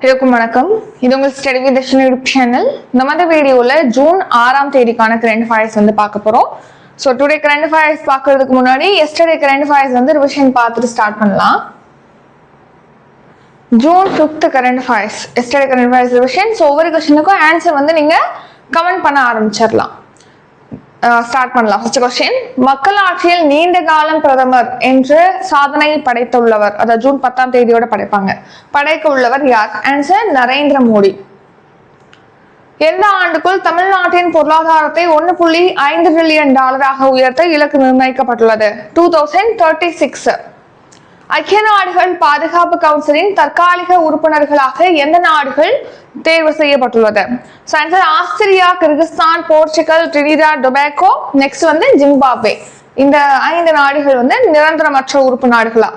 எல்லாருக்கும் வணக்கம். இது உங்கள் study with Darshini YouTube channel. இந்த வீடியோல ஜூன் 6ஆம் தேதிக்கான கரண்ட் அஃபேர்ஸ் வந்து பார்க்க போறோம். ஸோ டுடே கரண்ட் அஃபேர்ஸ் பார்க்கறதுக்கு முன்னாடி எஸ்டர்டே கரண்ட் அஃபேர்ஸ் வந்து ரிவிஷன் பார்த்துட்டு ஸ்டார்ட் பண்ணலாம். June 5th current affairs, yesterday current affairs revision. So ஒவ்வொரு கொஸ்டினுக்கும் ஆன்சர் வந்து நீங்க கமெண்ட் பண்ண ஆரம்பிச்சிடலாம். ஸ்டார்ட் பண்ணலாம். ஃபர்ஸ்ட் கொஸ்டின், மக்களாட்சியில் நீண்ட காலம் பிரதமர் என்று சாதனை படைத்துள்ளவர், அதாவது ஜூன் 10ஆம் தேதியோட படைக்க உள்ளவர் யார்? ஆன்சர் நரேந்திர மோடி. எந்த ஆண்டுக்குள் தமிழ்நாட்டின் பொருளாதாரத்தை $1.5 பில்லியன் உயர்த்த இலக்கு நிர்ணயிக்கப்பட்டுள்ளது? 2036. ஐக்கிய நாடுகள் பாதுகாப்பு கவுன்சிலின் தற்காலிக உறுப்பினர்களாக எந்த நாடுகள் தேர்வு செய்யப்பட்டுள்ளது? Austria, Kyrgyzstan, Portugal, Trinidad Tobago, next வந்து ஜிம்பாப்வே. இந்த 5 நாடுகள் வந்து நிரந்தரமற்ற உறுப்பு நாடுகளா,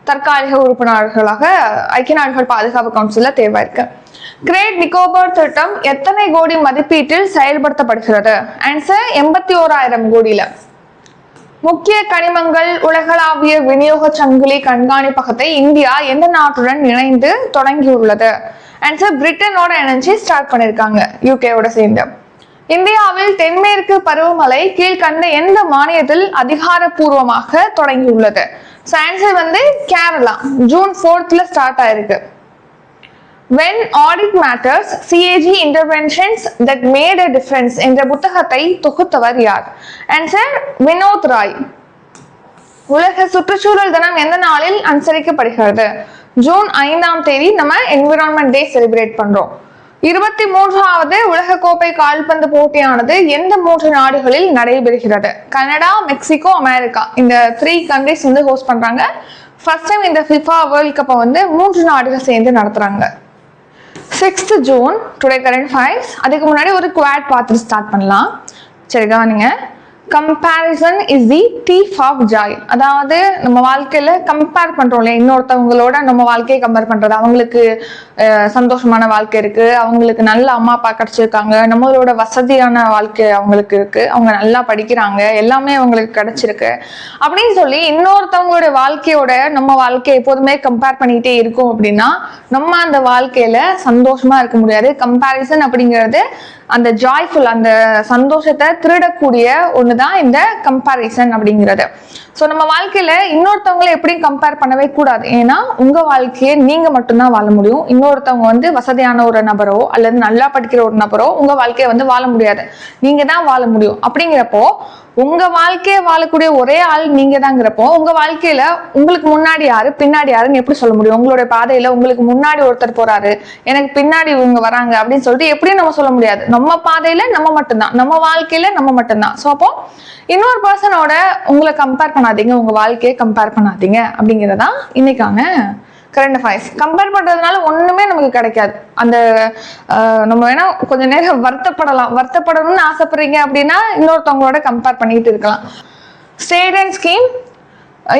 தற்காலிக உறுப்பு நாடுகளாக ஐக்கிய நாடுகள் பாதுகாப்பு கவுன்சில்ல தேர்வாயிருக்கு. கிரேட் நிக்கோபார் திட்டம் எத்தனை கோடி மதிப்பீட்டில் செயல்படுத்தப்படுகிறது? ஆன்சர் 81,000 கோடியில. முக்கிய கனிமங்கள் உலகளாவிய விநியோக சங்கிலி கண்காணிப்பகத்தை இந்தியா எந்த நாட்டுடன் இணைந்து தொடங்கியுள்ளது? ஆன்சர் பிரிட்டனோட இணைஞ்சு ஸ்டார்ட் பண்ணிருக்காங்க, யூகேவோட சேர்ந்து. இந்தியாவில் தென்மேற்கு பருவமழை கீழ்கண்ட எந்த மாநிலத்தில் அதிகாரப்பூர்வமாக தொடங்கியுள்ளது? ஆன்சர் வந்து கேரளா, ஜூன் 4th ஸ்டார்ட் ஆயிருக்கு. When Audit Matters, CAG Interventions That Made a Difference என்ற புத்தகத்தை தொகுத்தவர் யார்? ஆன்சர் வினோத் ராய். உலக சுற்றுச்சூழல் தினம் எந்த நாளில் அனுசரிக்கப்படுகிறது? ஜூன் 5ஆம் தேதி நம்ம என்விரான்மெண்ட் டே செலிப்ரேட் பண்றோம். 23வது உலக கோப்பை கால்பந்து போட்டியானது எந்த 3 நாடுகளில் நடைபெறுகிறது? Canada, Mexico, America. இந்த 3 கண்ட்ரிஸ் வந்து ஹோஸ்ட் பண்றாங்க. ஃபர்ஸ்ட் டைம் இந்த FIFA வேர்ல்ட் கப்பை வந்து 3 நாடுகள் சேர்ந்து நடத்துறாங்க. 6th June today current affairs. அதுக்கு முன்னாடி ஒரு குவாட் பார்த்துட்டு ஸ்டார்ட் பண்ணலாம். சரி கவனிங்க. Comparison is the thief of joy. அதாவது நம்ம வாழ்க்கையில கம்பேர் பண்றோம் இல்லையா, இன்னொருத்தவங்களோட நம்ம வாழ்க்கையை கம்பேர் பண்றது. அவங்களுக்கு சந்தோஷமான வாழ்க்கை இருக்கு, அவங்களுக்கு நல்ல அம்மா அப்பா கிடைச்சிருக்காங்க, நம்மளோட வசதியான வாழ்க்கை அவங்களுக்கு இருக்கு, அவங்க நல்லா படிக்கிறாங்க, எல்லாமே அவங்களுக்கு கிடைச்சிருக்கு அப்படின்னு சொல்லி இன்னொருத்தவங்களோட வாழ்க்கையோட நம்ம வாழ்க்கையை எப்போதுமே கம்பேர் பண்ணிட்டே இருக்கோம் அப்படின்னா நம்ம அந்த வாழ்க்கையில சந்தோஷமா இருக்க முடியாது. கம்பேரிசன் அப்படிங்கிறது அந்த ஜாய்ஃபுல், அந்த சந்தோஷத்தை திருடக்கூடிய ஒண்ணுதான் இந்த கம்பேரிசன் அப்படிங்கிறது. ஸோ நம்ம வாழ்க்கையில இன்னொருத்தவங்களை எப்படியும் கம்பேர் பண்ணவே கூடாது. ஏன்னா உங்க வாழ்க்கையை நீங்க மட்டும்தான் வாழ முடியும். இன்னொருத்தவங்க வந்து வசதியான ஒரு நபரோ அல்லது நல்லா படிக்கிற ஒரு நபரோ உங்க வாழ்க்கையை வந்து வாழ முடியாது. நீங்க தான் வாழ முடியும். அப்படிங்கிறப்போ உங்க வாழ்க்கையை வாழக்கூடிய ஒரே ஆள் நீங்க தாங்கிறப்போ உங்க வாழ்க்கையில உங்களுக்கு முன்னாடி யாரு பின்னாடி யாருன்னு எப்படி சொல்ல முடியும்? உங்களுடைய பாதையில உங்களுக்கு முன்னாடி ஒருத்தர் போறாரு, எனக்கு பின்னாடி இவங்க வராங்க அப்படின்னு சொல்லிட்டு எப்படியும் நம்ம சொல்ல முடியாது. நம்ம பாதையில நம்ம மட்டும்தான், நம்ம வாழ்க்கையில நம்ம மட்டும்தான். ஸோ அப்போ இன்னொரு பர்சனோட உங்களை கம்பேர் பண்ணாதீங்க, உங்க வாழ்க்கையை கம்பேர் பண்ணாதீங்க அப்படிங்கிறதா இன்னைக்கான கரண்ட் அஃபேர்ஸ். கம்பேர் பண்றதுனால ஒண்ணுமே நமக்கு கிடைக்காது. அந்த நம்ம வேணா கொஞ்ச நேரம் வருத்தப்படணும்னு ஆசைப்படுறீங்க அப்படின்னா இன்னொருத்தவங்களோட கம்பேர் பண்ணிட்டு இருக்கலாம். State and scheme.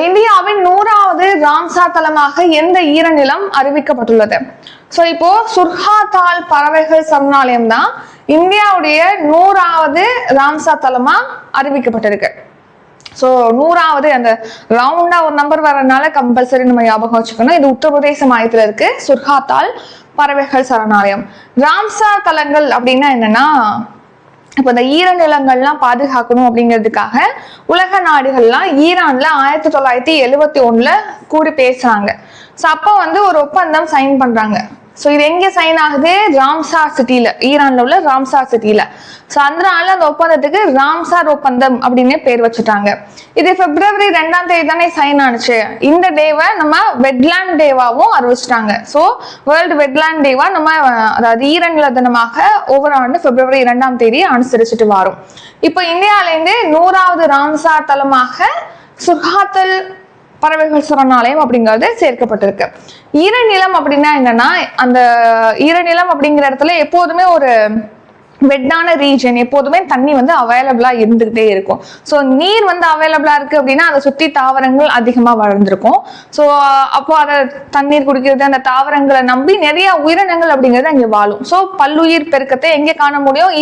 இந்தியாவின் 100வது ராம்சார் தலமாக எந்த ஈரநிலம் அறிவிக்கப்பட்டுள்ளது? ஸோ இப்போ சுர்ஹாத்தால் பறவைகள் சரணாலயம் தான் இந்தியாவுடைய 100வது ராம்சார் தலமா அறிவிக்கப்பட்டிருக்கு. ஸோ 100வது அந்த ரவுண்டா ஒரு நம்பர் வரனால கம்பல்சரி நம்ம ஞாபகம் வச்சுக்கணும். இது உத்தரப்பிரதேச மாநிலத்தில் இருக்கு, சுர்ஹாத்தால் பறவைகள் சரணாலயம். ராம்சார் தலங்கள் அப்படின்னா என்னன்னா, இப்போ இந்த ஈரநிலங்கள்லாம் பாதுகாக்கணும் அப்படிங்கிறதுக்காக உலக நாடுகள்லாம் ஈரான்ல 1971 கூடி பேசுறாங்க. ஸோ அப்போ வந்து ஒரு ஒப்பந்தம் சைன் பண்றாங்க. ஸோ இது எங்க சைன் ஆகுது? ராம்சார் சிட்டியில, ஈரான்ல உள்ள ராம்சார் சிட்டியில. ஸோ அதனால அந்த ஒப்பந்தத்துக்கு ராம்சார் ஒப்பந்தம் அப்படின்னு பேர் வச்சுட்டாங்க. இது February 2ஆம் தேதி தானே சைன் ஆனிச்சு. இந்த டேவை நம்ம வெட்லேண்ட் டேவாவும் அறிவிச்சிட்டாங்க. ஸோ வேர்ல்டு வெட்லேண்ட் டேவா நம்ம, அதாவது ஈரநில தினமாக ஒவ்வொரு ஆண்டு February 2ஆம் தேதி அனுசரிச்சுட்டு வரும். இப்போ இந்தியாவிலேருந்து 100வது ராம்சார் தலமாக சுர்ஹாத்தல் பறவைகள் சரணாலயம் அப்படிங்கிறது சேர்க்கப்பட்டிருக்கு. ஈரநிலம் அப்படின்னா என்னன்னா, அந்த ஈரநிலம் அப்படிங்கிற இடத்துல எப்போதுமே ஒரு வெட்டான ரீஜன், எப்போதுமே தண்ணி வந்து அவைலபிளா இருந்துகிட்டே இருக்கும். ஸோ நீர் வந்து அவைலபிளா இருக்கு அப்படின்னா அதை சுற்றி தாவரங்கள் அதிகமா வளர்ந்துருக்கும். ஸோ அப்போ அதை தண்ணீர் குடிக்கிறது, அந்த தாவரங்களை நம்பி நிறைய உயிரினங்கள் அப்படிங்கிறது அங்கே வாழும். ஸோ பல்லுயிர் பெருக்கத்தை எங்கே காண முடியும்?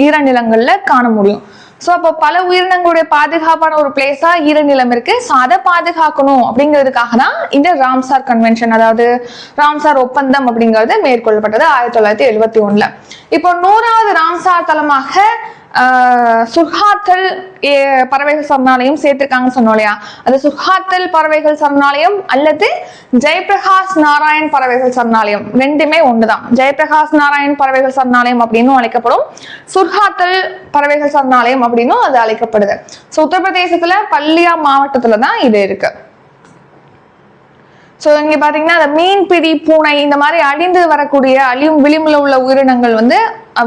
ஈரநிலங்கள்ல காண முடியும். ஸோ அப்போ பல உயிரினங்களுடைய பாதுகாப்பான ஒரு பிளேஸா ஈரநிலம் இருக்கு. ஸோ அதை பாதுகாக்கணும் அப்படிங்கிறதுக்காக தான் இந்த ராம்சார் கன்வென்ஷன், அதாவது ராம்சார் ஒப்பந்தம் அப்படிங்கிறது மேற்கொள்ளப்பட்டது 1971. இப்போ 100வது ராம்சார் தலமாக சுர்ஹாத்தல் பறவைகள் சரணாலயம் சேர்த்திருக்காங்கன்னு சொன்னோம் இல்லையா? அது சுர்ஹாத்தல் பறவைகள் சரணாலயம் அல்லது ஜெயபிரகாஷ் நாராயண் பறவைகள் சரணாலயம், ரெண்டுமே ஒண்ணுதான். ஜெயபிரகாஷ் நாராயண் பறவைகள் சரணாலயம் அப்படின்னு அழைக்கப்படும், சுர்ஹாத்தல் பறவைகள் சரணாலயம் அப்படின்னும் அது அழைக்கப்படுது. ஸோ உத்தரப்பிரதேசத்துல பல்லியா மாவட்டத்துல தான் இது இருக்கு. ஸோ இங்க பாத்தீங்கன்னா அந்த மீன்பிடி பூனை இந்த மாதிரி அழிந்து வரக்கூடிய அழியும் விளிம்புல உள்ள உயிரினங்கள் வந்து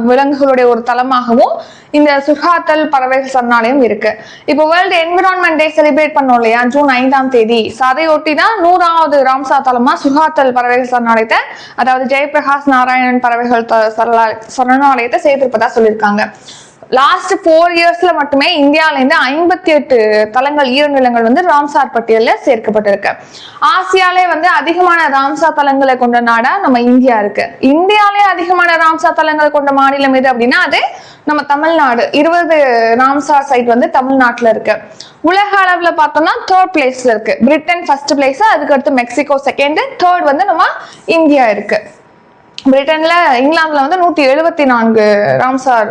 விலங்குகளுடைய ஒரு தலமாகவும் இந்த சுர்ஹாத்தல் பறவைகள் சரணாலயம் இருக்கு. இப்போ வேர்ல்டு என்விரான்மெண்ட் டே செலிப்ரேட் பண்ணோம் இல்லையா, ஜூன் 5ஆம் தேதி. அதையொட்டி தான் 100வது ராம்சார் தலமா சுர்ஹாத்தல் பறவைகள் சரணாலயத்தை, அதாவது ஜெயபிரகாஷ் நாராயணன் பறவைகள் சரணாலயத்தை சேர்த்திருப்பதா சொல்லியிருக்காங்க. லாஸ்ட் 4 இயர்ஸ்ல மட்டுமே இந்தியாவில இருந்து 58 தலங்கள் ஈரநிலங்கள் வந்து ராம்சார் பட்டியல்ல சேர்க்கப்பட்டிருக்கு. ஆசியாலே வந்து அதிகமான ராம்சார் தலங்களை கொண்ட நாடா நம்ம இந்தியா இருக்கு. இந்தியாலே அதிகமான ராம்சார் தலங்களை கொண்ட மாநிலம் எது அப்படின்னா அது நம்ம தமிழ்நாடு. 20 ராம்சார் சைட் வந்து தமிழ்நாட்டுல இருக்கு. உலக அளவுல பார்த்தோம்னா 3rd பிளேஸ்ல இருக்கு. பிரிட்டன் 1st பிளேஸ், அதுக்கடுத்து மெக்சிகோ 2nd, 3rd வந்து நம்ம இந்தியா இருக்கு. பிரிட்டன்ல இங்கிலாந்துல வந்து 174 ராம்சார்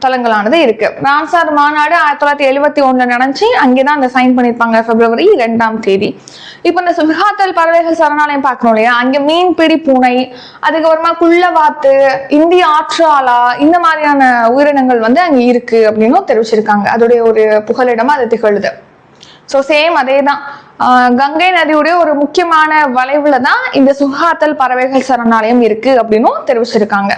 தலங்களானது இருக்கு. ராம்சார் மாநாடு 1971 நடந்துச்சு. அங்கேதான் அந்த சைன் பண்ணிருப்பாங்க February 2ஆம் தேதி. இப்ப இந்த சுர்ஹாத்தல் பறவைகள் சரணாலயம் பார்க்கணும் இல்லையா, அங்க மீன்பிடி பூனை, அதுக்கப்புறமா குள்ளவாத்து, இந்திய ஆற்றாலா, இந்த மாதிரியான உயிரினங்கள் வந்து அங்க இருக்கு அப்படின்னு தெரிவிச்சிருக்காங்க. அதோடைய ஒரு புகலிடமா அது திகழுது. ஸோ சேம் அதே தான், கங்கை நதியுடைய ஒரு முக்கியமான வளைவுல தான் இந்த சுர்ஹாத்தல் பறவைகள் சரணாலயம் இருக்கு அப்படின்னும் தெரிவிச்சிருக்காங்க.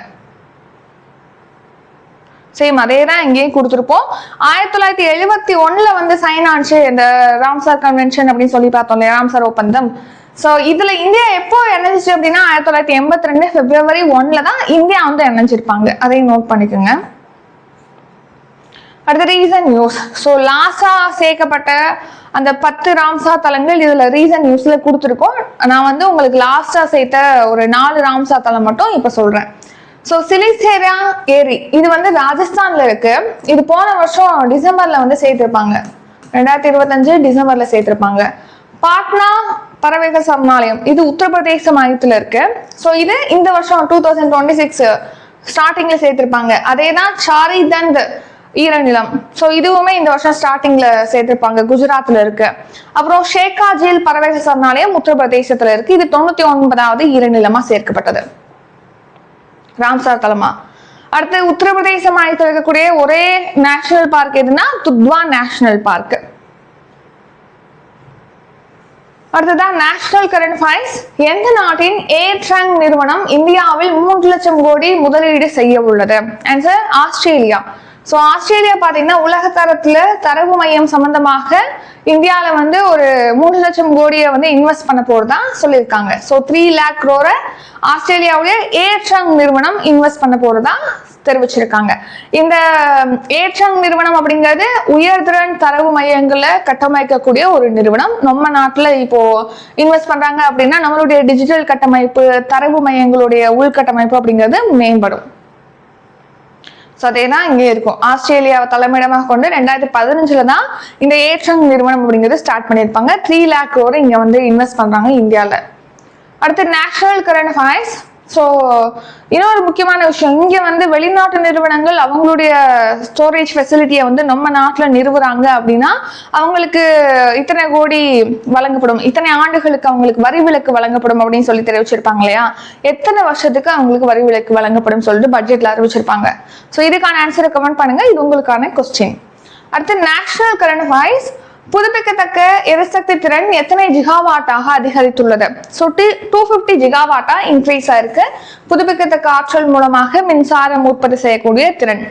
சேம் அதே தான் இங்கேயும் கொடுத்துருப்போம். 1971 வந்து சைன் ஆச்சு இந்த ராம்சார் கன்வென்ஷன் அப்படின்னு சொல்லி பார்த்தோம் இல்லையா, ராம்சார் ஒப்பந்தம். ஸோ இதுல இந்தியா எப்போ இணைஞ்சிச்சு அப்படின்னா 1982 February 1 தான் இந்தியா வந்து இணைஞ்சிருப்பாங்க. அதையும் நோட் பண்ணிக்கோங்க. அடுத்த ரீசன் நியூஸ். ஸோ லாஸ்டா சேர்க்கப்பட்ட அந்த 10 ராம்சார் தலங்கள் இதுல ரீசன் நியூஸ்ல கொடுத்துருக்கோம். நான் வந்து உங்களுக்கு லாஸ்டா சேர்த்த ஒரு 4 ராம்சார் தலம் மட்டும் இப்ப சொல்றேன். ஸோ சிலிசேரியா ஏரி இது வந்து ராஜஸ்தான்ல இருக்கு. இது போன வருஷம் டிசம்பர்ல வந்து சேர்த்திருப்பாங்க, 2025 டிசம்பர்ல சேர்த்திருப்பாங்க. பாட்னா பறவைகள் சரணாலயம் இது உத்தரப்பிரதேச மாநிலத்துல இருக்கு. ஸோ இது இந்த வருஷம் 2026 ஸ்டார்டிங்ல சேர்த்திருப்பாங்க. அதே தான் சாரிதந்த் ஈரநிலம். ஸோ இதுவுமே இந்த வருஷம் ஸ்டார்டிங்ல சேர்த்திருப்பாங்க, குஜராத்ல இருக்கு. அப்புறம் ஷேகாஜில் பறவைகள் சரணாலயம் உத்தரப்பிரதேசத்துல இருக்கு. இது 99வது ஈரநிலமா சேர்க்கப்பட்டது ராம்சார் தலமா. அடுத்து உத்தரப்பிரதேச மாநிலத்தில் இருக்கக்கூடிய ஒரே நேஷனல் பார்க் எதுனா துத்வா நேஷனல் பார்க். அடுத்ததான் நேஷனல் கரண்ட் ஃபைல்ஸ். எந்த நாட்டின் ஏர்ட்ராங் நிறுவனம் இந்தியாவில் 3 லட்சம் கோடி முதலீடு செய்ய உள்ளது? Answer Australia. ஸோ ஆஸ்திரேலியா பார்த்தீங்கன்னா உலக தரத்துல தரவு மையம் சம்பந்தமாக இந்தியாவில் வந்து ஒரு 3 லட்சம் கோடியை வந்து இன்வெஸ்ட் பண்ண போறதா சொல்லியிருக்காங்க. ஸோ 3 lakh crore ஆஸ்திரேலியாவுடைய ஏர்ட்ராங் நிறுவனம் இன்வெஸ்ட் பண்ண போறதா தெரிவிச்சிருக்காங்க. இந்த ஏர்ட்ராங் நிறுவனம் அப்படிங்கிறது உயர்திறன் தரவு மையங்களை கட்டமைக்கக்கூடிய ஒரு நிறுவனம். நம்ம நாட்டுல இப்போ இன்வெஸ்ட் பண்றாங்க அப்படின்னா நம்மளுடைய டிஜிட்டல் கட்டமைப்பு, தரவு மையங்களுடைய உள்கட்டமைப்பு அப்படிங்கிறது மேம்படும். ஸோ அதே தான் இங்கே இருக்கும். ஆஸ்திரேலியாவை தலைமையிடமாக கொண்டு 2015 தான் இந்த ஏர்ட்ராங் நிறுவனம் அப்படிங்கிறது ஸ்டார்ட் பண்ணியிருப்பாங்க. 3 lakh crore இங்கே வந்து இன்வெஸ்ட் பண்றாங்க இந்தியாவில். அடுத்து நேஷனல் கரண்ட் அஃபேர்ஸ். ஸோ இன்னொரு முக்கியமான விஷயம், இங்கே வந்து வெளிநாட்டு நிறுவனங்கள் அவங்களுடைய ஸ்டோரேஜ் ஃபெசிலிட்டியை வந்து நம்ம நாட்டில் நிறுவுறாங்க அப்படின்னா அவங்களுக்கு இத்தனை கோடி வழங்கப்படும், இத்தனை ஆண்டுகளுக்கு அவங்களுக்கு வரி விலக்கு வழங்கப்படும் அப்படின்னு சொல்லி தெரிவிச்சிருப்பாங்க இல்லையா. எத்தனை வருஷத்துக்கு அவங்களுக்கு வரி விலக்கு வழங்கப்படும் சொல்லிட்டு பட்ஜெட்ல அறிவிச்சிருப்பாங்க. ஸோ இதுக்கான ஆன்சரை கமெண்ட் பண்ணுங்க, இது உங்களுக்கான கொஸ்டின். அடுத்து நேஷனல் கரண்ட் அஃபேர்ஸ். புதுப்பிக்கத்தக்க எரிசக்தி திறன் எத்தனை ஜிகாவாட்டாக அதிகரித்துள்ளது? ஸோ 250 ஜிகாவாட்டா இன்க்ரீஸ் ஆயிருக்கு. புதுப்பிக்கத்தக்க ஆற்றல் மூலமாக மின்சாரம் உற்பத்தி செய்யக்கூடிய திறன்.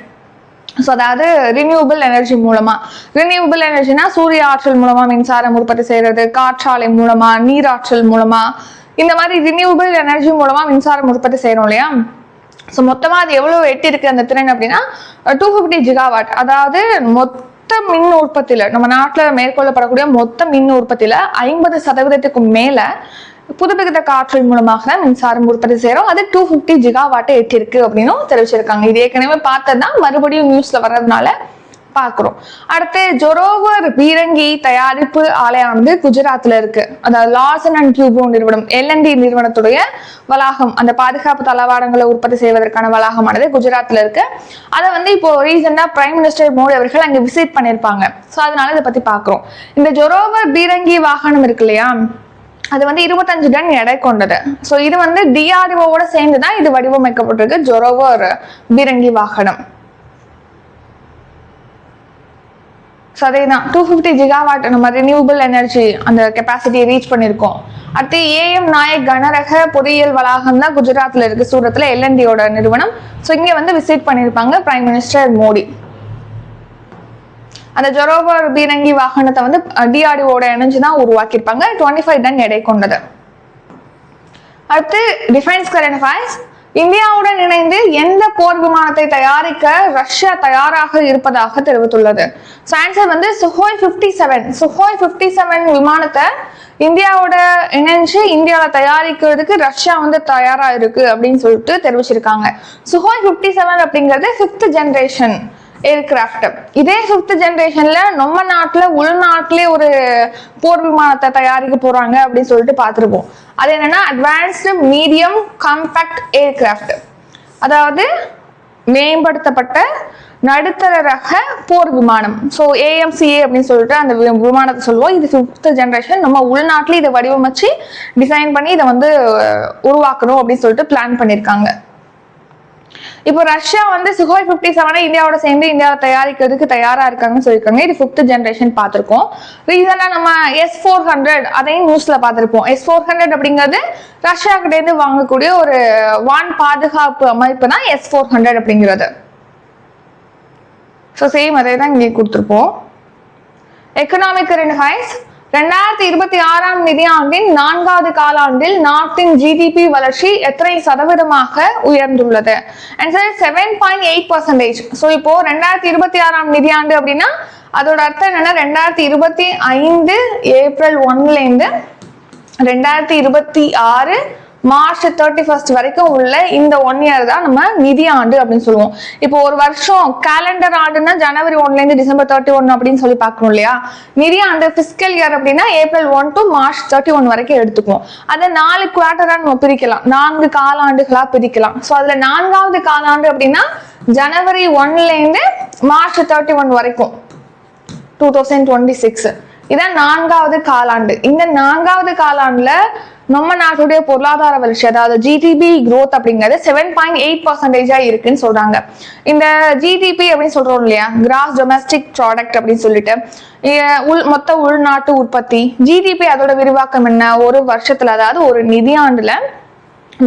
ஸோ அதாவது ரினியூவபிள் எனர்ஜி மூலமா, ரினியூவபிள் எனர்ஜினா சூரிய ஆற்றல் மூலமா மின்சாரம் உற்பத்தி செய்யறது, காற்றாலை மூலமா, நீராற்றல் மூலமா, இந்த மாதிரி ரினியூவபிள் எனர்ஜி மூலமா மின்சாரம் உற்பத்தி செய்யறோம் இல்லையா. ஸோ மொத்தமா அது எவ்வளவு எட்டிருக்கு அந்த திறன் அப்படின்னா 250 ஜிகாவாட். அதாவது மொத்த மின் உற்பத்தியில நம்ம நாட்டில் மேற்கொள்ளப்படக்கூடிய மொத்த மின் உற்பத்தியில 50% மேல புதுப்பிக்கத்தக்க ஆற்றல் மூலமாக தான் மின்சாரம் உற்பத்தி செய்யறோம். அது 250 ஜிகாவாட்டை எட்டிருக்கு அப்படின்னு தெரிவிச்சிருக்காங்க. இது ஏற்கனவே பார்த்ததுதான், மறுபடியும் நியூஸ்ல வர்றதுனால பாக்குறோம். அடுத்து ஜொரோவர் பீரங்கி தயாரிப்பு ஆலையானது குஜராத்ல இருக்கு. அதாவது லார்சன் அண்ட் டியூப்ரோ நிறுவனம் LND நிறுவனத்துடைய வளாகம், அந்த பாதுகாப்பு தளவாடங்களை உற்பத்தி செய்வதற்கான வளாகமானது குஜராத்ல இருக்கு. அதை வந்து இப்போ ரீசெண்டா பிரைம் மினிஸ்டர் மோடி அவர்கள் அங்க விசிட் பண்ணிருப்பாங்க. ஸோ அதனால இதை பத்தி பாக்குறோம். இந்த ஜொரோவர் பீரங்கி வாகனம் இருக்கு இல்லையா, அது வந்து 25 டன் எடை கொண்டது. ஸோ இது வந்து DRDOவோட சேர்ந்துதான் இது வடிவமைக்கப்பட்டிருக்கு, ஜொரோவர் பீரங்கி வாகனம். ஸோ அதே தான் 250 ஜிகாவாட் நம்ம ரினியூவபிள் எனர்ஜி அந்த கெப்பாசிட்டியை ரீச் பண்ணியிருக்கோம். அடுத்து AM நாயக் கனரக பொறியியல் வளாகம் தான் குஜராத்ல இருக்கு, சூரத்ல LNDயோட நிறுவனம். ஸோ இங்கே வந்து விசிட் பண்ணியிருப்பாங்க பிரைம் மினிஸ்டர் மோடி. அந்த ஜொரோவர் பீரங்கி வாகனத்தை வந்து DRDOவோட இணைஞ்சு தான் உருவாக்கியிருப்பாங்க, 25 டன் எடை கொண்டது. அடுத்து டிஃபென்ஸ் கரண்ட் அஃபேர்ஸ். இந்தியாவுடன் இணைந்து எந்த போர் விமானத்தை தயாரிக்க ரஷ்யா தயாராக இருப்பதாக தெரிவித்துள்ளது. ஆன்சர் வந்து சுஹோய் 57 விமானத்தை இந்தியாவோட இணைஞ்சு இந்தியாவில தயாரிக்கிறதுக்கு ரஷ்யா வந்து தயாரா இருக்கு அப்படின்னு சொல்லிட்டு தெரிவிச்சிருக்காங்க. சுஹோய் 57 அப்படிங்கிறது 5th ஜெனரேஷன் ஏர்கிராஃப்ட். இதே 5th ஜெனரேஷன்ல நம்ம நாட்டுல உள்நாட்டிலே ஒரு போர் விமானத்தை தயாரிக்க போறாங்க அப்படின்னு சொல்லிட்டு பார்த்துருப்போம். அது என்னன்னா அட்வான்ஸ்டு மீடியம் காம்பேக்ட் ஏர்கிராஃப்ட், அதாவது மேம்படுத்தப்பட்ட நடுத்தர ரக போர் விமானம். ஸோ AMCA அப்படின்னு சொல்லிட்டு அந்த விமானத்தை சொல்லுவோம். இது 5th ஜெனரேஷன். நம்ம உள்நாட்டிலே இதை வடிவமைச்சு டிசைன் பண்ணி இதை வந்து உருவாக்கணும் அப்படின்னு சொல்லிட்டு பிளான் பண்ணியிருக்காங்க. இப்போ ரஷ்யா வந்து சுஹோய் 57 இந்தியாவோட சேர்ந்து இந்தியாவில் தயாரிக்கிறதுக்கு தயாரா இருக்காங்கன்னு சொல்லியிருக்காங்க. இது 5th ஜெனரேஷன் பார்த்திருக்கோம். ரீசெண்டா நம்ம S-400 அதையும் நியூஸ்ல பார்த்திருப்போம். S-400 அப்படிங்கிறது ரஷ்யா கிட்ட இருந்து வாங்கக்கூடிய ஒரு வான் பாதுகாப்பு அமைப்பு தான் S-400 அப்படிங்கிறது. ஸோ சேம் அதே தான் இங்கே கொடுத்துருப்போம். Economic current affairs. 2026 நிதியாண்டின் 4வது காலாண்டில் நாட்டின் GDP வளர்ச்சி எத்தனை சதவீதமாக உயர்ந்துள்ளது? ஆன்சர் 7.8%. ஸோ இப்போ 2026 நிதியாண்டு அப்படின்னா அதோட அர்த்தம் என்னன்னா 2025 ஏப்ரல் 1ல இருந்து 2026 மார்ச் 31 வரைக்கும் உள்ள இந்த 1 இயர் தான் நம்ம நிதி ஆண்டு அப்படின்னு சொல்லுவோம். இப்போ ஒரு வருஷம் கேலண்டர் ஆண்டுன்னா ஜனவரி 1ல இருந்து டிசம்பர் 31 அப்படின்னு சொல்லி பார்க்கணும் இல்லையா. நிதி ஆண்டு பிஸ்கல் இயர் அப்படின்னா ஏப்ரல் 1 to மார்ச் 31 வரைக்கும் எடுத்துக்குவோம். அதை 4 குவார்டரா நம்ம பிரிக்கலாம், 4 காலாண்டுகளா பிரிக்கலாம். ஸோ அதுல 4வது காலாண்டு அப்படின்னா ஜனவரி 1ல இருந்து மார்ச் 31 வரைக்கும் 2026. இதான் 4வது காலாண்டு. இந்த 4வது காலாண்டுல நம்ம நாட்டுடைய பொருளாதார வளர்ச்சி, அதாவது GDP growth அப்படிங்கிறது 7.8% இருக்குன்னு சொல்றாங்க. இந்த GDP அப்படின்னு சொல்றோம் இல்லையா, கிராஸ் டொமஸ்டிக் ப்ராடக்ட் அப்படின்னு சொல்லிட்டு மொத்த உள்நாட்டு உற்பத்தி. GDP அதோட விரிவாக்கம் என்ன, ஒரு வருஷத்துல அதாவது ஒரு நிதியாண்டுல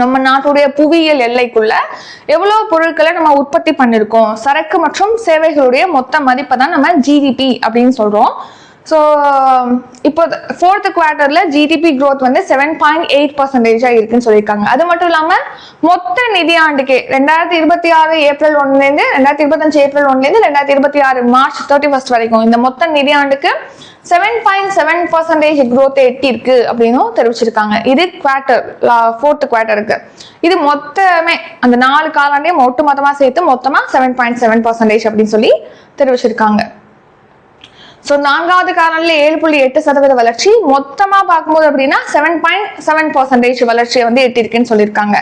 நம்ம நாட்டுடைய புவியியல் எல்லைக்குள்ள எவ்வளவு பொருட்களை நம்ம உற்பத்தி பண்ணிருக்கோம், சரக்கு மற்றும் சேவைகளுடைய மொத்த மதிப்பை தான் நம்ம GDP அப்படின்னு சொல்றோம். ஸோ இப்போ 4th குவார்ட்டர்ல GDP growth வந்து 7.8% இருக்குன்னு சொல்லியிருக்காங்க. அது மட்டும் இல்லாம மொத்த நிதியாண்டுக்கே 2026 ஏப்ரல் 1ல இருந்து 2025 ஏப்ரல் 1ல இருந்து 2026 மார்ச் 31 வரைக்கும் இந்த மொத்த நிதியாண்டுக்கு 7.7% growth எட்டிருக்கு அப்படின்னு தெரிவிச்சிருக்காங்க. இது குவார்ட்டர் 4th குவார்ட்டருக்கு. இது மொத்தமே அந்த 4 காலாண்டையும் ஒட்டு மொத்தமா சேர்த்து மொத்தமா 7.7% அப்படின்னு சொல்லி தெரிவிச்சிருக்காங்க. ஸோ 4வது காலாண்டுல 7.8% வளர்ச்சி, மொத்தமா பார்க்கும்போது அப்படின்னா 7.7% வளர்ச்சியை வந்து எட்டிருக்குன்னு சொல்லியிருக்காங்க.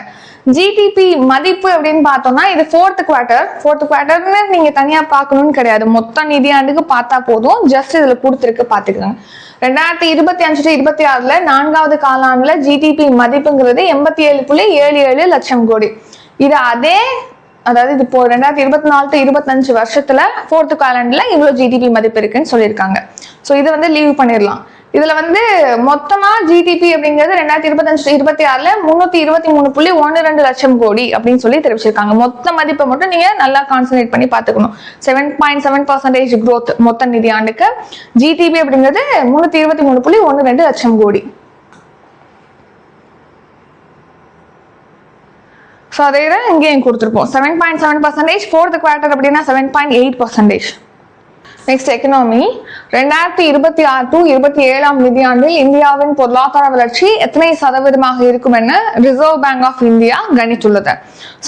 GDP மதிப்பு அப்படின்னு பார்த்தோம்னா இது 4th குவார்ட்டர்னு நீங்க தனியா பார்க்கணும்னு கிடையாது, மொத்த நிதியாண்டுக்கு பார்த்தா போதும். ஜஸ்ட் இதுல கொடுத்துருக்கு பாத்துக்கோங்க. 2025 to 26 4வது காலாண்டுல GDP மதிப்புங்கிறது 87.77 லட்சம் கோடி. இது அதே அதாவது இது இப்போ 2024 to 25 வருஷத்துல 4th காலாண்டுல இவ்வளவு GDP மதிப்பு இருக்குன்னு சொல்லியிருக்காங்க. ஸோ இதை வந்து லீவ் பண்ணிடலாம். இதுல வந்து மொத்தமா GDP அப்படிங்கிறது 2025 to 26 323.12 லட்சம் கோடி அப்படின்னு சொல்லி தெரிவிச்சிருக்காங்க. மொத்த மதிப்பை மட்டும் நீங்க நல்லா கான்சன்ட்ரேட் பண்ணி பாத்துக்கணும். 7.7% growth மொத்த நிதியாண்டுக்கு. GDP அப்படிங்கிறது 323.12 லட்சம் கோடி. ஸோ அதே இங்கேயும் கொடுத்துருப்போம் 7.7%. 4th குவார்ட்டர் அப்படின்னா 7.8%. Next economy. 2026 to 27 நிதியாண்டில் இந்தியாவின் பொருளாதார வளர்ச்சி எத்தனை சதவீதமாக இருக்கும் என ரிசர்வ் பேங்க் ஆஃப் இந்தியா கணித்துள்ளது.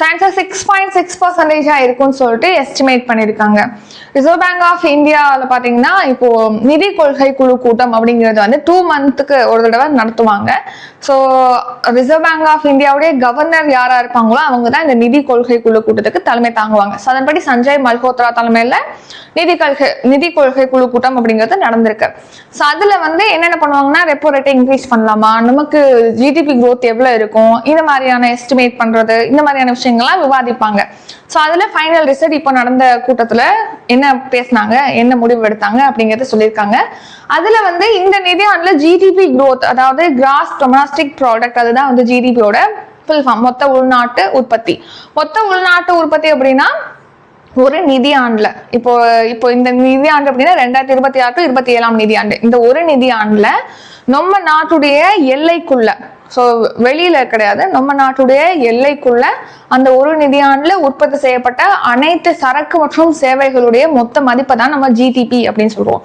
ஆன்சர் 6.6% இருக்கும்னு சொல்லிட்டு எஸ்டிமேட் பண்ணியிருக்காங்க. ரிசர்வ் பேங்க் ஆஃப் இந்தியாவில் பார்த்தீங்கன்னா இப்போ நிதி கொள்கை குழு கூட்டம் அப்படிங்கிறது வந்து 2 மந்த்துக்கு ஒரு தடவை நடத்துவாங்க. ஸோ ரிசர்வ் பேங்க் ஆஃப் இந்தியாவுடைய கவர்னர் யாரா இருப்பாங்களோ அவங்க தான் இந்த நிதி கொள்கை குழு கூட்டத்துக்கு தலைமை தாங்குவாங்க. ஸோ அதன்படி சஞ்சய் மல்ஹோத்ரா தலைமையில நிதி கொள்கை குழு கூட்டம் அப்படிங்கிறது நடந்திருக்கு. ஸோ அதுல வந்து என்னென்ன பண்ணுவாங்கன்னா, ரெப்போ ரேட்டை இன்க்ரீஸ் பண்ணலாமா, நமக்கு ஜிடிபி growth எவ்வளவு இருக்கும், இந்த மாதிரியான எஸ்டிமேட் பண்றது, இந்த மாதிரியான விஷயங்கள்லாம் விவாதிப்பாங்க. ஸோ அதுல ஃபைனல் ரிசல்ட் இப்போ நடந்த கூட்டத்துல என்ன பேசினாங்க, என்ன முடிவு எடுத்தாங்க அப்படிங்கறத சொல்லியிருக்காங்க. அதுல வந்து இந்த நிதியாண்டுல ஜிடிபி growth, அதாவது கிராஸ் டொமஸ்டிக் ப்ராடக்ட், அதுதான் வந்து ஜிடிபியோட ஃபுல் ஃபார்ம், மொத்த உள்நாட்டு உற்பத்தி. மொத்த உள்நாட்டு உற்பத்தி அப்படின்னா ஒரு நிதியாண்டுல இப்போ இந்த நிதியாண்டு அப்படின்னா 2026 to 27 நிதியாண்டு, இந்த ஒரு நிதியாண்டுல நம்ம நாட்டுடைய எல்லைக்குள்ள, ஸோ வெளியில கிடையாது, நம்ம நாட்டுடைய எல்லைக்குள்ள அந்த ஒரு நிதியாண்டுல உற்பத்தி செய்யப்பட்ட அனைத்து சரக்கு மற்றும் சேவைகளுடைய மொத்த மதிப்பை தான் நம்ம ஜிடிபி அப்படின்னு சொல்றோம்.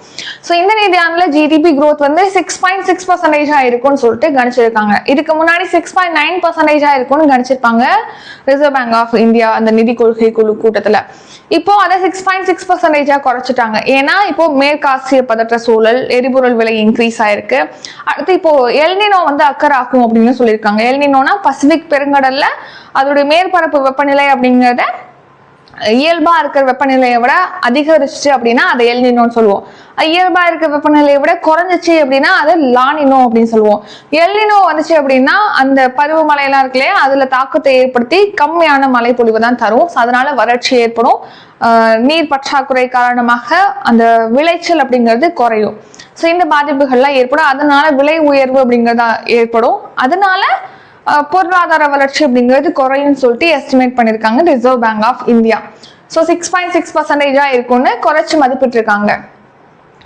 ஸோ இந்த நிதியாண்டுல ஜிடிபி growth வந்து 6.6% இருக்கும்னு சொல்லிட்டு கணிச்சிருக்காங்க. இதுக்கு முன்னாடி 6.9% இருக்கும்னு கணிச்சிருப்பாங்க ரிசர்வ் பேங்க் ஆஃப் இந்தியா அந்த நிதி கொள்கை குழு கூட்டத்துல. இப்போ அதை 6.6% குறைச்சிட்டாங்க. ஏன்னா இப்போ மேற்காசிய பதற்ற சூழல், எரிபொருள் விலை இன்க்ரீஸ் ஆயிருக்கு. அடுத்து இப்போ எல்னினோ வந்து அக்கறாக்கும் அப்படின்னு சொல்லியிருக்காங்க. எல்னினோனா பசிபிக் பெருங்கடல்ல அதோடைய மேற்பரப்பு வெப்பநிலை அப்படிங்கிறத இயல்பா இருக்கிற வெப்பநிலையை விட அதிகரிச்சு அப்படின்னா அதை எல்னினோன்னு சொல்லுவோம். இயல்பா இருக்கிற வெப்பநிலையை விட குறைஞ்சிச்சு அப்படின்னா அதை லானினோ அப்படின்னு சொல்லுவோம். எல்னினோ வந்துச்சு அப்படின்னா அந்த பருவமழை எல்லாம் இருக்கு இல்லையா, அதுல தாக்கத்தை ஏற்படுத்தி கம்மியான மழை பொழிவு தான் தரும். அதனால வறட்சி ஏற்படும், நீர் பற்றாக்குறை காரணமாக அந்த விளைச்சல் அப்படிங்கிறது குறையும். ஸோ இந்த பாதிப்புகள்லாம் ஏற்படும். அதனால விலை உயர்வு அப்படிங்கிறதா ஏற்படும். அதனால பொருளாதார வளர்ச்சி அப்படிங்கிறது குறையும் சொல்லிட்டு எஸ்டிமேட் பண்ணிருக்காங்க reserve bank of India. So 6.6% இருக்கும்னு குறைச்சு மதிப்பிட்டு இருக்காங்க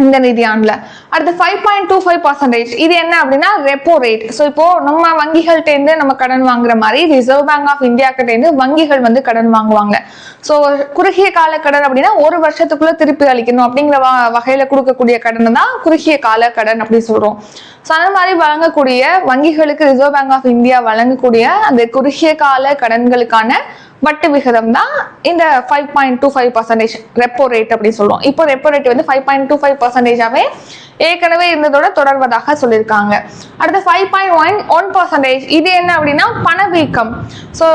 இந்த நிதியாண்டுல. அடுத்து 5.25%, இது என்ன அப்படின்னா ரெப்போ ரேட். ஸோ இப்போ நம்ம வங்கிகள்கிட்ட இருந்து நம்ம கடன் வாங்குற மாதிரி ரிசர்வ் பேங்க் ஆஃப் இந்தியா கிட்ட இருந்து வங்கிகள் வந்து கடன் வாங்குவாங்க. ஸோ குறுகிய கால கடன் அப்படின்னா ஒரு வருஷத்துக்குள்ள திருப்பி அளிக்கணும் அப்படிங்கிற வகையில கொடுக்கக்கூடிய கடன் தான் குறுகிய கால கடன் அப்படின்னு சொல்றோம். ஸோ அந்த மாதிரி வழங்கக்கூடிய வங்கிகளுக்கு ரிசர்வ் பேங்க் ஆஃப் இந்தியா வழங்கக்கூடிய அந்த குறுகிய கால கடன்களுக்கான வட்டி விகிதம் தான் இந்த 5.25% ரெப்போ ரேட் அப்படின்னு சொல்லுவோம். இப்போ ரெப்போ ரேட் வந்து 5.25%ஆவே ஏற்கனவே இருந்ததோட தொடர்வதாக சொல்லியிருக்காங்க. அடுத்து 5.1%, இது என்ன அப்படின்னா பணவீக்கம். ஸோ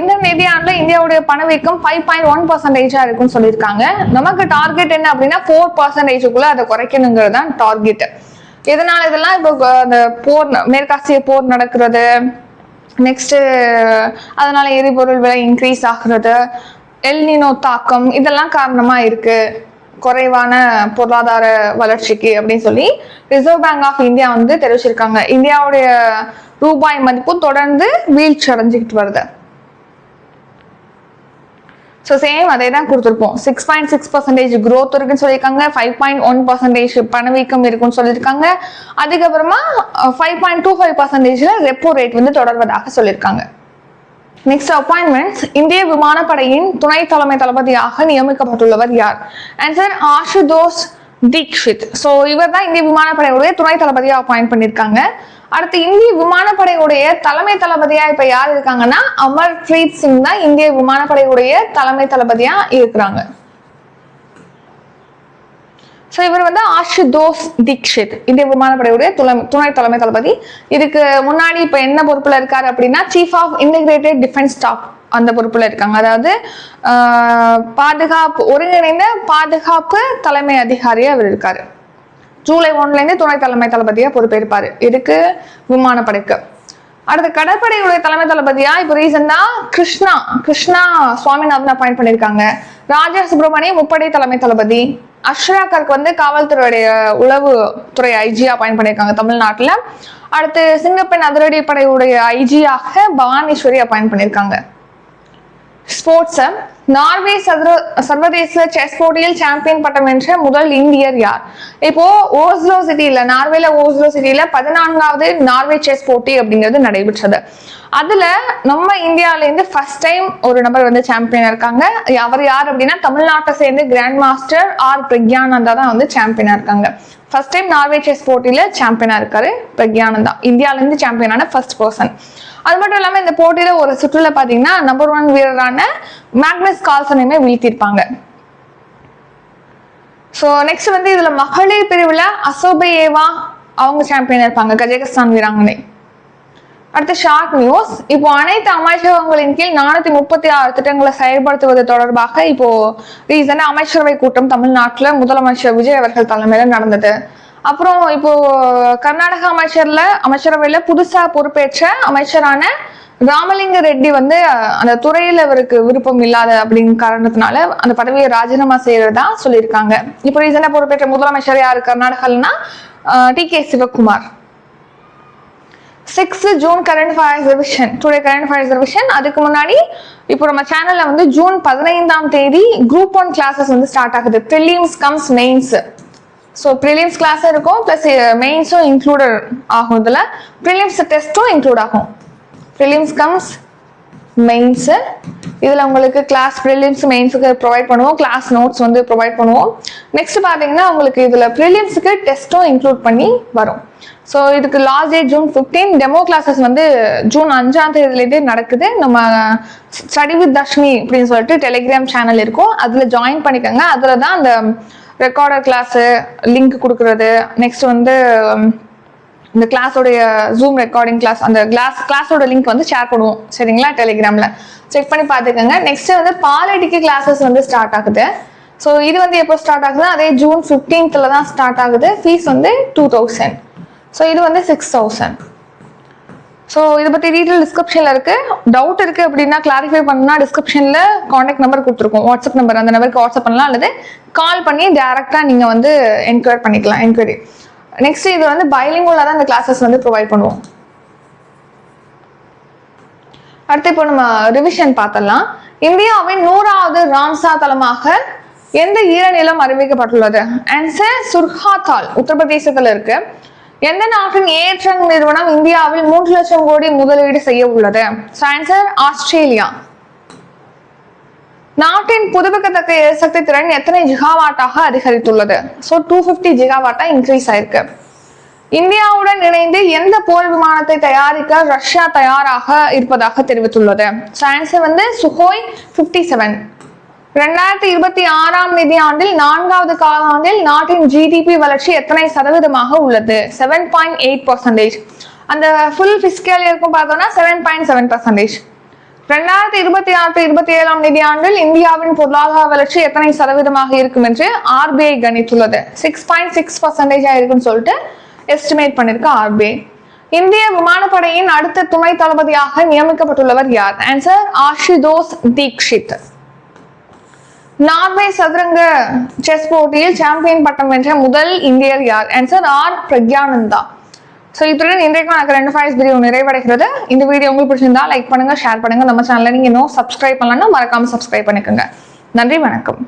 இந்த நிதியாண்டுல இந்தியாவுடைய பணவீக்கம் 5.1% இருக்குன்னு சொல்லியிருக்காங்க. நமக்கு டார்கெட் என்ன அப்படின்னா 4%க்குள்ள அதை குறைக்கணுங்கிறது தான் டார்கெட். எதனால இதெல்லாம் இப்போ அந்த மேற்காசிய போர் நடக்கிறது, நெக்ஸ்ட் அதனால எரிபொருள் விலை இன்க்ரீஸ் ஆகுறது, எல்னினோ தாக்கம், இதெல்லாம் காரணமா இருக்கு குறைவான பொருளாதார வளர்ச்சிக்கு அப்படின்னு சொல்லி ரிசர்வ் பேங்க் ஆஃப் இந்தியா வந்து தெரிவிச்சிருக்காங்க. இந்தியாவுடைய ரூபாய் மதிப்பு தொடர்ந்து வீழ்ச்சி அடைஞ்சுக்கிட்டு வருது. ஸோ சேம் அதே தான் கொடுத்துருப்போம். 6.6% growth இருக்குன்னு சொல்லியிருக்காங்க, 5.1% பணவீக்கம் இருக்குன்னு சொல்லியிருக்காங்க. அதுக்கப்புறமா 5.25% ரெப்போ ரேட் வந்து தொடர்வதாக சொல்லியிருக்காங்க. Next appointments. இந்திய விமானப்படையின் துணை தலைமை தளபதியாக நியமிக்கப்பட்டுள்ளவர் யார்? ஆன்சர் ஆசுதோஷ் தீக்ஷித். ஸோ இவர் தான் இந்திய விமானப்படையுடைய துணை தளபதியாக அப்பாயிண்ட் பண்ணியிருக்காங்க. அடுத்து இந்திய விமானப்படையுடைய தலைமை தளபதியா இப்ப யார் இருக்காங்கன்னா அமர்பிரீத் சிங் தான் இந்திய விமானப்படையுடைய தலைமை தளபதியா இருக்கிறாங்க. ஸோ இவர் வந்து ஆசுதோஷ் தீக்ஷித் இந்திய விமானப்படையுடைய துணை தலைமை தளபதி. இதுக்கு முன்னாடி இப்ப என்ன பொறுப்புல இருக்காரு அப்படின்னா chief of integrated defence staff அந்த பொறுப்புல இருக்காங்க. அதாவது ஒருங்கிணைந்த பாதுகாப்பு தலைமை அதிகாரியா அவர் இருக்காரு. ஜூலை 1 துணை தலைமை தளபதியா பொறுப்பேற்பாரு இதுக்கு விமானப்படைக்கு. அடுத்த கடற்படையுடைய தலைமை தளபதியா இப்ப ரீசெண்டா கிருஷ்ணா சுவாமிநாதன் அப்பாயிண்ட் பண்ணிருக்காங்க. ராஜா சுப்பிரமணியம் முப்படை தலைமை தளபதி. அஷ்ராகருக்கு வந்து காவல்துறையுடைய உளவுத்துறை ஐஜி அப்பாயிண்ட் பண்ணிருக்காங்க தமிழ்நாட்டுல. அடுத்து சிங்கப்பெண் அதிரடிப்படையுடைய ஐஜியாக பவானீஸ்வரி அப்பாயிண்ட் பண்ணிருக்காங்க. ஸ்போர்ட்ஸ். நார்வே சர்வதேச செஸ் போட்டியில் சாம்பியன் பட்டம் வென்ற முதல் இந்தியர் யார்? இப்போ நார்வேல ஓஸ்லோ சிட்டியில 14வது நார்வே செஸ் போட்டி அப்படிங்கிறது நடைபெற்றது. அதுல நம்ம இந்தியாவில இருந்து ஃபர்ஸ்ட் டைம் ஒரு நபர் வந்து சாம்பியனா இருக்காங்க. அவர் யார் அப்படின்னா தமிழ்நாட்டை சேர்ந்து கிராண்ட் மாஸ்டர் ஆர் பிரக்யானந்தா தான் வந்து சாம்பியனா இருக்காங்க. ஃபர்ஸ்ட் டைம் நார்வே செஸ் போட்டியில சாம்பியனா இருக்காரு பிரக்யானந்தா. இந்தியால இருந்து சாம்பியனான ஃபர்ஸ்ட் பர்சன். அது மட்டும் இல்லாம இந்த போட்டியில ஒரு சுற்றுல பாத்தீங்கன்னா நம்பர் 1 வீரரான மேக்னஸ் கால்சனையுமே வீழ்த்திருப்பாங்க. ஸோ நெக்ஸ்ட் வந்து இதுல மகளிர் பிரிவுல அசோபேயேவா அவங்க சாம்பியனா இருப்பாங்க, கஜகஸ்தான் வீராங்கனை. அடுத்து ஷார்ட் நியூஸ். இப்போ அனைத்து அமைச்சகங்களின் கீழ் 436 திட்டங்களை செயல்படுத்துவது தொடர்பாக இப்போ ரீசெண்டா அமைச்சரவை கூட்டம் தமிழ்நாட்டுல முதலமைச்சர் விஜய் அவர்கள் தலைமையில நடந்தது. அப்புறம் இப்போ கர்நாடக அமைச்சரவையில புதுசா பொறுப்பேற்ற அமைச்சரான ராமலிங்க ரெட்டி வந்து அந்த துறையில அவருக்கு விருப்பம் இல்லாத அப்படிங்கிற காரணத்தினால அந்த பதவியை ராஜினாமா செய்யறதா சொல்லியிருக்காங்க. இப்போ ரீசெண்டா பொறுப்பேற்ற முதலமைச்சர் யாரு கர்நாடகாலன்னா D K. Sivakumar. 6 June current affairs revision, today current affairs revision. அதுக்கு முன்னாடி இப்போ நம்ம சேனல்ல வந்து ஜூன் 15ஆம் தேதி குரூப் 1 கிளாஸஸ் வந்து ஸ்டார்ட் ஆகுது. Prelims cum mains. So prelims class இருக்கும், பிளஸ் மெயின்ஸும் இன்க்ளூடட் ஆகும். இதுல ப்ரிலிம்ஸ் டெஸ்ட்டும் இன்க்ளூட் ஆகும். Prelims cum mains. இதுல உங்களுக்கு கிளாஸ் ப்ரிலிம்ஸ் மெயின்ஸுக்கு ப்ரொவைட் பண்ணுவோம், கிளாஸ் நோட்ஸ் வந்து ப்ரொவைட் பண்ணுவோம். நெக்ஸ்ட் பாத்தீங்கன்னா உங்களுக்கு இதுல ப்ரிலிம்ஸுக்கு டெஸ்ட்டும் இன்க்ளூட் பண்ணி வரும். ஸோ இதுக்கு last date June 15. Demo classes வந்து ஜூன் 5ஆம் தேதியிலேருந்தே நடக்குது. நம்ம ஸ்டடி வித் தர்ஷினி அப்படின்னு சொல்லிட்டு டெலிகிராம் சேனல் இருக்கும், அதுல ஜாயின் பண்ணிக்கோங்க. அதுல தான் அந்த ரெக்கார்டர் கிளாஸ் லிங்க் கொடுக்கறது, நெக்ஸ்ட் வந்து இந்த கிளாஸோடைய ஜூம் ரெக்கார்டிங் கிளாஸ், அந்த கிளாஸோட லிங்க் வந்து ஷேர் பண்ணுவோம், சரிங்களா? டெலிகிராம்ல செக் பண்ணி பார்த்துக்கோங்க. நெக்ஸ்ட் வந்து பாலிட்டிக்கு கிளாஸஸ் வந்து ஸ்டார்ட் ஆகுது. ஸோ இது வந்து எப்போ ஸ்டார்ட் ஆகுது? அதே ஜூன் 15th தான் ஸ்டார்ட் ஆகுது. ஃபீஸ் வந்து 2000. ஸோ இது வந்து 6000. ஸோ இதை பற்றி டீட்டெயில் டிஸ்கிரிப்ஷனில் இருக்கு. டவுட் இருக்கு அப்படின்னா கிளாரிஃபை பண்ணா டிஸ்கிரிப்ஷனில் கான்டாக்ட் நம்பர் கொடுத்துருக்கோம், வாட்ஸ்அப் நம்பர். அந்த நம்பருக்கு வாட்ஸ்அப் பண்ணலாம், அல்லது கால் பண்ணி டேரெக்டாக நீங்கள் வந்து என்கொயர் பண்ணிக்கலாம், என்கொயரி. நெக்ஸ்ட் இது வந்து பைலிங்குலா தான் இந்த கிளாஸஸ் வந்து ப்ரொவைட் பண்ணுவோம். அடுத்து இப்போ நம்ம ரிவிஷன் பார்த்தலாம். இந்தியாவின் 100வது ராம்சார் தலமாக எந்த ஈரநிலம் அறிவிக்கப்பட்டுள்ளது? ஆன்சர் சுர்ஹாத்தால், உத்தரப்பிரதேசத்துல இருக்கு. எந்த நாட்டின் ஏற்றங் நிறுவனம் இந்தியாவில் 3 லட்சம் கோடி முதலீடு செய்ய உள்ளது? Answer Australia. நாட்டின் புதுப்பிக்கத்தக்க எரிசக்தி திறன் எத்தனை ஜிகாவாட்டாக அதிகரித்துள்ளது? ஸோ 250 ஜிகாவாட்டா இன்க்ரீஸ் ஆயிருக்கு. இந்தியாவுடன் இணைந்து எந்த போர் விமானத்தை தயாரிக்க ரஷ்யா தயாராக இருப்பதாக தெரிவித்துள்ளது? ஆன்சர் வந்து சுகோய் 57. 2026ஆம் நிதியாண்டில் 4வது காலாண்டில் நாட்டின் ஜிடிபி வளர்ச்சி எத்தனை சதவீதமாக உள்ளது? 7.8%. அந்த ஃபுல் பிஸ்கல் இயர்க்கும் பார்த்தோம்னா 7.7%. 2026-27ஆம் நிதியாண்டில் இந்தியாவின் பொருளாதார வளர்ச்சி எத்தனை சதவீதமாக இருக்கும் என்று ஆர்பிஐ கணித்துள்ளது? 6.6% இருக்குன்னு சொல்லிட்டு எஸ்டிமேட் பண்ணிருக்கு ஆர்பிஐ. இந்திய விமானப்படையின் அடுத்த துணை தளபதியாக நியமிக்கப்பட்டுள்ளவர் யார்? ஆன்சர் ஆஷுதோஷ் தீக்ஷித். நார்வே சதுரங்க செஸ் போட்டியில் சாம்பியன் பட்டம் வென்ற முதல் இந்தியர் யார்? Answer R Praggnanandhaa. ஸோ இத்துடன் இன்றைக்கான கரண்ட் அஃபேர்ஸ் வீடியோ நிறைவடைகிறது. இந்த வீடியோ உங்களுக்கு பிடிச்சிருந்தா லைக் பண்ணுங்க, ஷேர் பண்ணுங்க. நம்ம சேனலை நீங்க இன்னும் சப்ஸ்கிரைப் பண்ணலன்னா மறக்காம சப்ஸ்கிரைப் பண்ணிக்கோங்க. நன்றி, வணக்கம்.